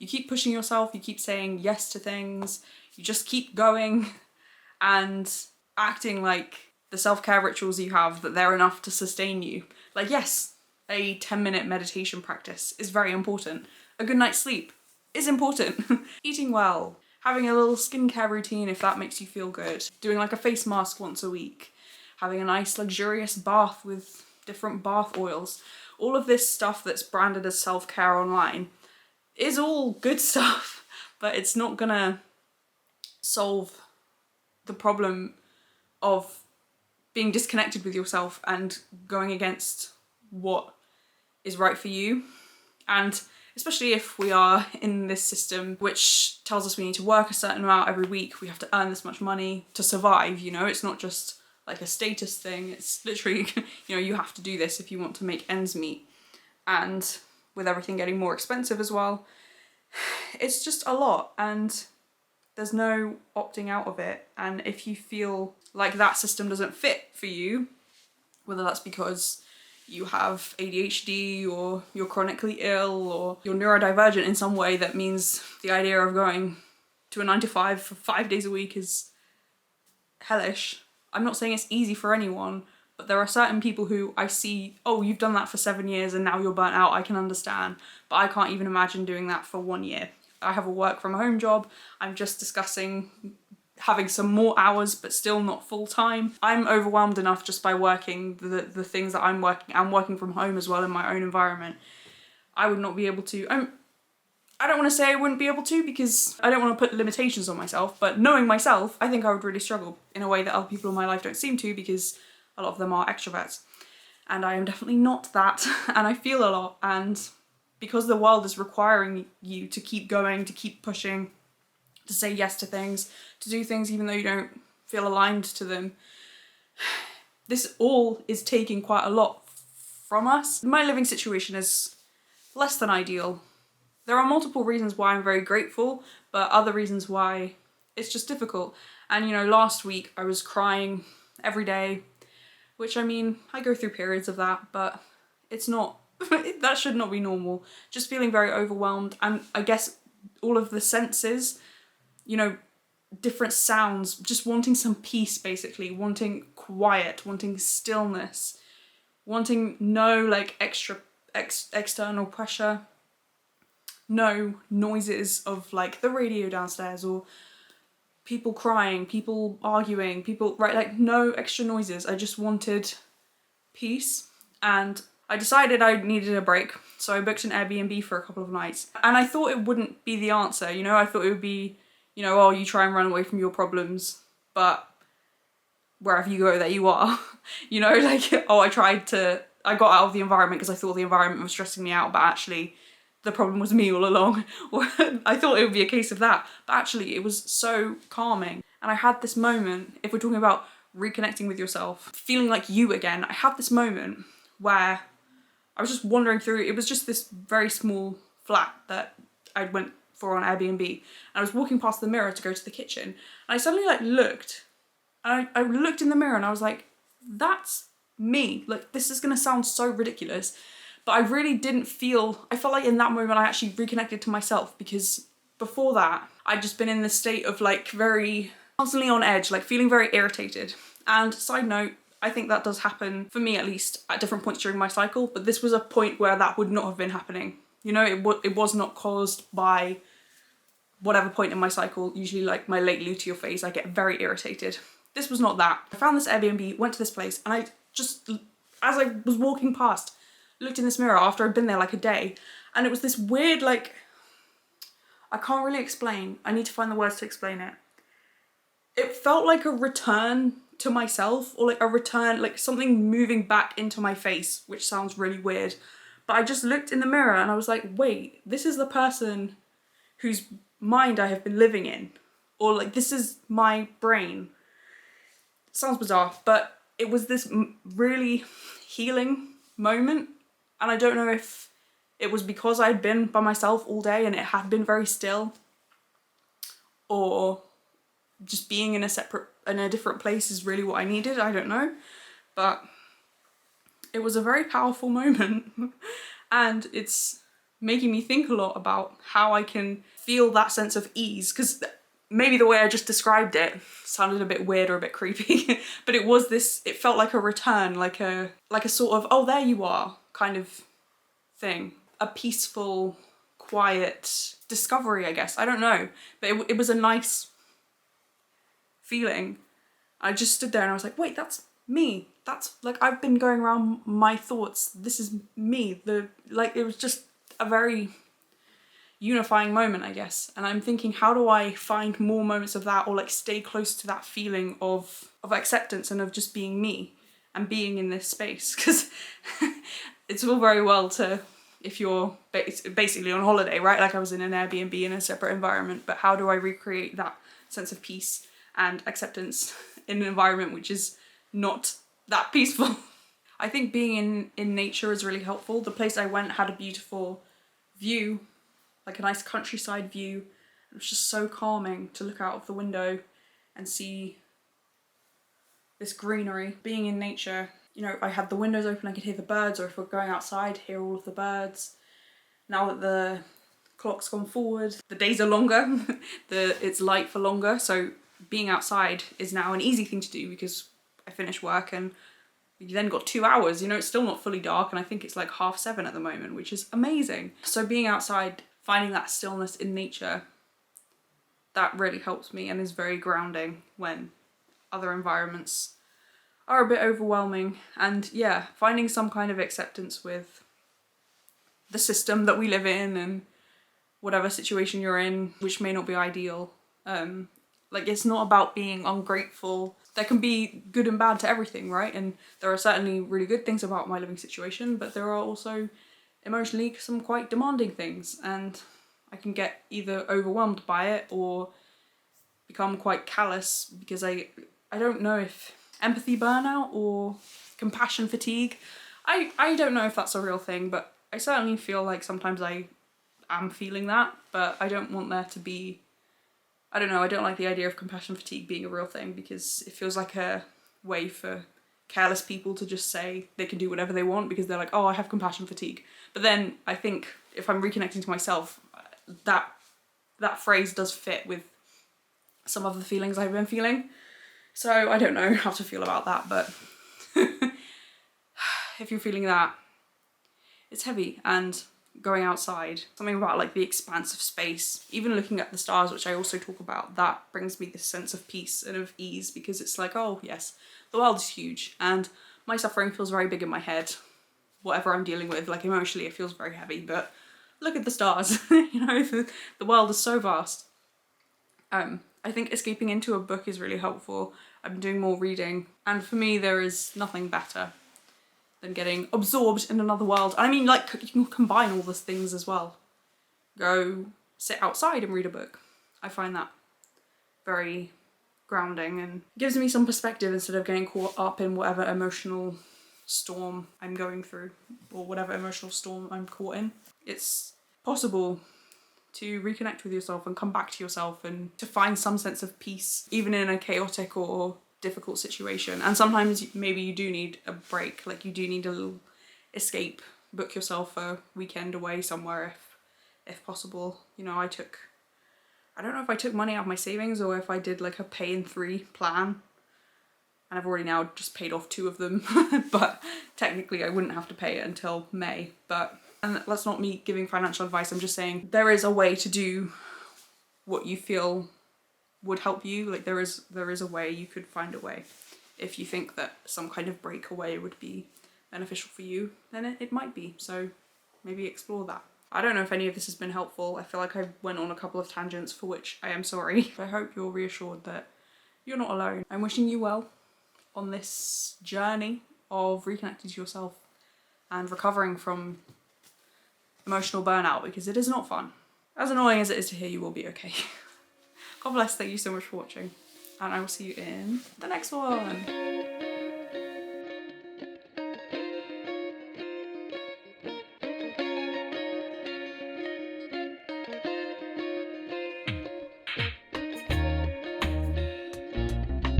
You keep pushing yourself, you keep saying yes to things, you just keep going and acting like the self-care rituals you have, that they're enough to sustain you. Like, yes, a 10-minute meditation practice is very important. A good night's sleep is important. Eating well, having a little skincare routine if that makes you feel good, doing like a face mask once a week, having a nice luxurious bath with different bath oils. All of this stuff that's branded as self-care online is all good stuff, but it's not gonna solve the problem of being disconnected with yourself and going against what is right for you. And especially if we are in this system which tells us we need to work a certain amount every week, we have to earn this much money to survive, you know, it's not just like a status thing, it's literally, you know, you have to do this if you want to make ends meet. And with everything getting more expensive as well, it's just a lot, and there's no opting out of it. And if you feel like that system doesn't fit for you, whether that's because you have ADHD or you're chronically ill or you're neurodivergent in some way that means the idea of going to a 9 to 5 for 5 days a week is hellish. I'm not saying it's easy for anyone, but there are certain people who I see, oh, you've done that for 7 years and now you're burnt out, I can understand. But I can't even imagine doing that for 1 year. I have a work from home job. I'm just discussing having some more hours, but still not full time. I'm overwhelmed enough just by working the things that I'm working from home as well in my own environment. I would not be able to. I don't want to say I wouldn't be able to because I don't want to put limitations on myself, but knowing myself, I think I would really struggle in a way that other people in my life don't seem to, because a lot of them are extroverts. And I am definitely not that, and I feel a lot, and because the world is requiring you to keep going, to keep pushing, to say yes to things, to do things even though you don't feel aligned to them, this all is taking quite a lot from us. My living situation is less than ideal. There are multiple reasons why I'm very grateful, but other reasons why it's just difficult. And you know, last week I was crying every day, which, I mean, I go through periods of that, but it's not, that should not be normal. Just feeling very overwhelmed, and I guess all of the senses, you know, different sounds, just wanting some peace basically, wanting quiet, wanting stillness, wanting no like external pressure, no noises of like the radio downstairs or people crying, people arguing, people, right, like no extra noises. I just wanted peace, and I decided I needed a break, so I booked an Airbnb for a couple of nights. And I thought it wouldn't be the answer, you know, I thought it would be, you know, oh, you try and run away from your problems, but wherever you go, there you are. You know, like, oh, I got out of the environment because I thought the environment was stressing me out, but actually the problem was me all along. I thought it would be a case of that, but actually it was so calming. And I had this moment, if we're talking about reconnecting with yourself, feeling like you again, I had this moment where I was just wandering through, it was just this very small flat that I went for on Airbnb, and I was walking past the mirror to go to the kitchen, and I suddenly like looked, and I looked in the mirror and I was like, that's me. Like, this is gonna sound so ridiculous, but I really didn't feel, I felt like in that moment I actually reconnected to myself, because before that I'd just been in this state of like very constantly on edge, like feeling very irritated. And side note, I think that does happen, for me at least, at different points during my cycle, but this was a point where that would not have been happening. You know, it was not caused by whatever point in my cycle, usually like my late luteal phase, I get very irritated. This was not that. I found this Airbnb, went to this place, and I just, as I was walking past, looked in this mirror after I'd been there like a day, and it was this weird, like, I can't really explain. I need to find the words to explain it. It felt like a return to myself, or like a return, like something moving back into my face, which sounds really weird. But I just looked in the mirror and I was like, wait, this is the person whose mind I have been living in. Or like, this is my brain. It sounds bizarre, but it was this really healing moment. And I don't know if it was because I'd been by myself all day and it had been very still, or just being in a different place is really what I needed. I don't know, but it was a very powerful moment. And it's making me think a lot about how I can feel that sense of ease, because maybe the way I just described it sounded a bit weird or a bit creepy, but it felt like a return, like a sort of, oh, there you are kind of thing. A peaceful, quiet discovery, I guess. I don't know. But it was a nice feeling. I just stood there and I was like, wait, that's me. That's like, I've been going around my thoughts. This is me. It was just a very unifying moment, I guess. And I'm thinking, how do I find more moments of that, or like stay close to that feeling of acceptance and of just being me and being in this space? Because it's all very well to, if you're basically on holiday, right? Like I was in an Airbnb in a separate environment, but how do I recreate that sense of peace and acceptance in an environment which is not that peaceful? I think being in nature is really helpful. The place I went had a beautiful view, like a nice countryside view. It was just so calming to look out of the window and see this greenery. Being in nature, you know, I had the windows open, I could hear the birds, or if we're going outside, hear all of the birds. Now that the clock's gone forward, the days are longer, it's light for longer, so being outside is now an easy thing to do because I finish work and you then got 2 hours, you know, it's still not fully dark, and I think it's like 7:30 at the moment, which is amazing. So being outside, finding that stillness in nature, that really helps me and is very grounding when other environments are a bit overwhelming. And yeah, finding some kind of acceptance with the system that we live in and whatever situation you're in, which may not be ideal. Like, it's not about being ungrateful. There can be good and bad to everything, right? And there are certainly really good things about my living situation, but there are also emotionally some quite demanding things, and I can get either overwhelmed by it or become quite callous because I don't know if empathy burnout or compassion fatigue, I don't know if that's a real thing, but I certainly feel like sometimes I am feeling that, but I don't want there to be, I don't know, I don't like the idea of compassion fatigue being a real thing because it feels like a way for careless people to just say they can do whatever they want because they're like, oh, I have compassion fatigue. But then I think if I'm reconnecting to myself, that phrase does fit with some of the feelings I've been feeling. So I don't know how to feel about that, but if you're feeling that, it's heavy. And going outside, something about like the expanse of space, even looking at the stars, which I also talk about, that brings me this sense of peace and of ease because it's like, oh yes, the world is huge and my suffering feels very big in my head. Whatever I'm dealing with, like emotionally, it feels very heavy, but look at the stars, you know, the world is so vast. I think escaping into a book is really helpful. I've been doing more reading, and for me there is nothing better than getting absorbed in another world. I mean, like, you can combine all those things as well. Go sit outside and read a book. I find that very grounding and gives me some perspective instead of getting caught up in whatever emotional storm I'm going through or whatever emotional storm I'm caught in. It's possible to reconnect with yourself and come back to yourself and to find some sense of peace, even in a chaotic or difficult situation. And sometimes maybe you do need a break, like you do need a little escape. Book yourself a weekend away somewhere if possible. You know, I don't know if I took money out of my savings or if I did like a pay in 3 plan. And I've already now just paid off 2 of them, but technically I wouldn't have to pay it until May. And that's not me giving financial advice, I'm just saying there is a way to do what you feel would help you. Like there is a way, you could find a way. If you think that some kind of breakaway would be beneficial for you, then it might be. So maybe explore that. I don't know if any of this has been helpful. I feel like I went on a couple of tangents for which I am sorry. I hope you're reassured that you're not alone. I'm wishing you well on this journey of reconnecting to yourself and recovering from emotional burnout, because it is not fun. As annoying as it is to hear, you will be okay. God bless, thank you so much for watching, and I will see you in the next one.